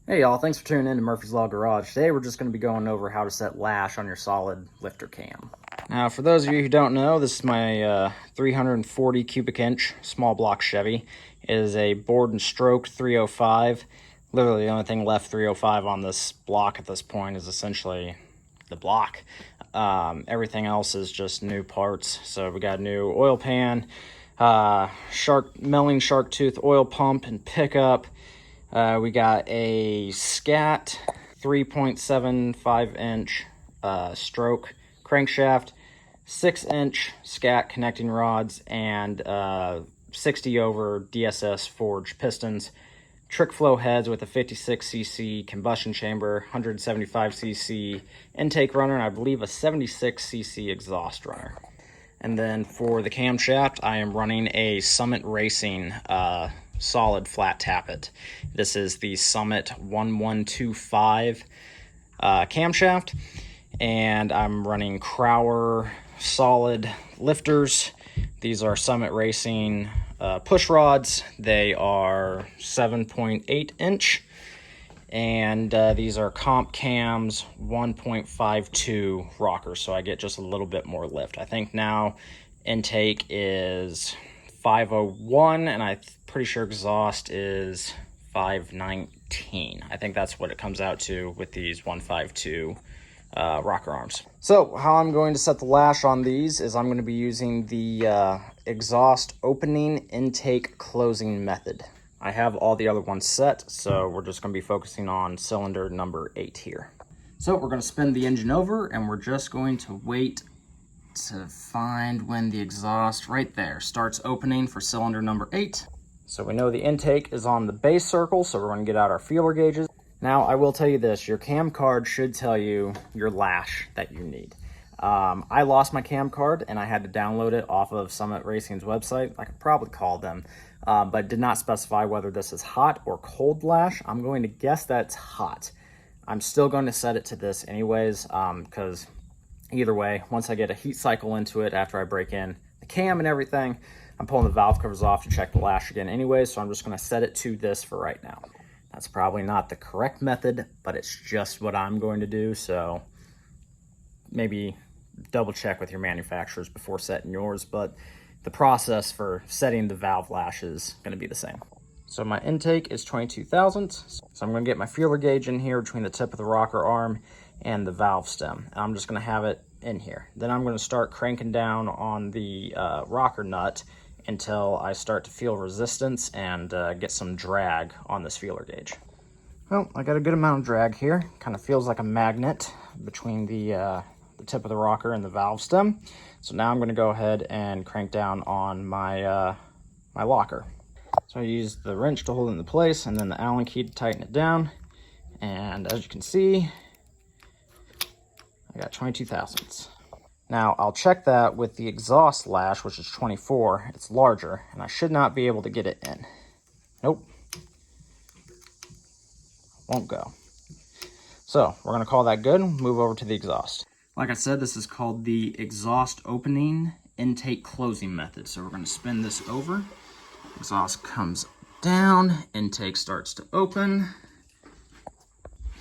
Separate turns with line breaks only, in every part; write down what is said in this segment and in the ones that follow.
Hey y'all, thanks for tuning in to Murphy's Law Garage. Today we're just going to be going over how to set lash on your solid lifter cam. Now for those of you who don't know, this is my 340 cubic inch small block Chevy. It is a bored and stroked 305. Literally the only thing left 305 on this block at this point is essentially the block. Everything else is just new parts. So we got a new oil pan, milling shark tooth oil pump and pickup. We got a Scat 3.75 inch stroke crankshaft, 6-inch Scat connecting rods, and 60 over DSS forged pistons, trick flow heads with a 56cc combustion chamber, 175cc intake runner, and I believe a 76cc exhaust runner. And then for the camshaft, I am running a Summit Racing solid flat tappet. This is the Summit 1125 camshaft, and I'm running Crower solid lifters. These are Summit Racing push rods. They are 7.8 inch, and these are Comp Cams 1.52 rockers, so I get just a little bit more lift. I think now intake is 501, and I'm pretty sure exhaust is 519. I think that's what it comes out to with these 152 rocker arms. So how I'm going to set the lash on these is I'm going to be using the exhaust opening intake closing method. I have all the other ones set, so we're just going to be focusing on cylinder number 8 here. So we're going to spin the engine over, and we're just going to wait to find when the exhaust right there starts opening for cylinder number 8. So we know the intake is on the base circle, so we're going to get out our feeler gauges. Now I will tell you this, your cam card should tell you your lash that you need. I lost my cam card and I had to download it off of Summit Racing's website. I could probably call them, but did not specify whether this is hot or cold lash. I'm going to guess that's hot. I'm still going to set it to this anyways, because either way, once I get a heat cycle into it after I break in the cam and everything, I'm pulling the valve covers off to check the lash again anyway, so I'm just going to set it to this for right now. That's probably not the correct method, but it's just what I'm going to do, so maybe double check with your manufacturers before setting yours, but the process for setting the valve lash is going to be the same. So my intake is 22 thousandths, so I'm going to get my feeler gauge in here between the tip of the rocker arm and the valve stem. I'm just going to have it in here. Then I'm going to start cranking down on the rocker nut until I start to feel resistance and get some drag on this feeler gauge. Well, I got a good amount of drag here. Kind of feels like a magnet between the tip of the rocker and the valve stem. So now I'm going to go ahead and crank down on my my locker. So I use the wrench to hold it into place and then the Allen key to tighten it down. And as you can see, I got 22 thousandths. Now I'll check that with the exhaust lash, which is 24. It's larger, and I should not be able to get it in. Nope. Won't go. So we're going to call that good. Move over to the exhaust. Like I said, this is called the exhaust opening intake closing method. So we're going to spin this over. Exhaust comes down, intake starts to open.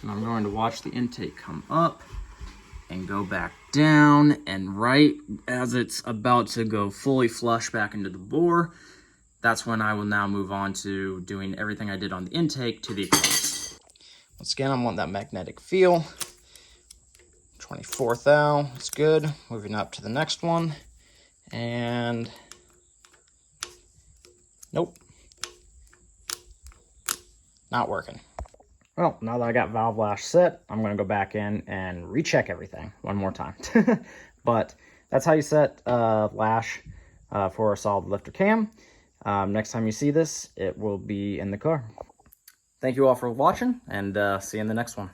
And I'm going to watch the intake come up and go back down, and right as it's about to go fully flush back into the bore, that's when I will now move on to doing everything I did on the intake to the exhaust. Once again, I want that magnetic feel. 24 thou, that's good. Moving up to the next one, and nope, not working. Well, now that I got valve lash set, I'm going to go back in and recheck everything one more time. But that's how you set lash for a solid lifter cam. Next time you see this, it will be in the car. Thank you all for watching, and see you in the next one.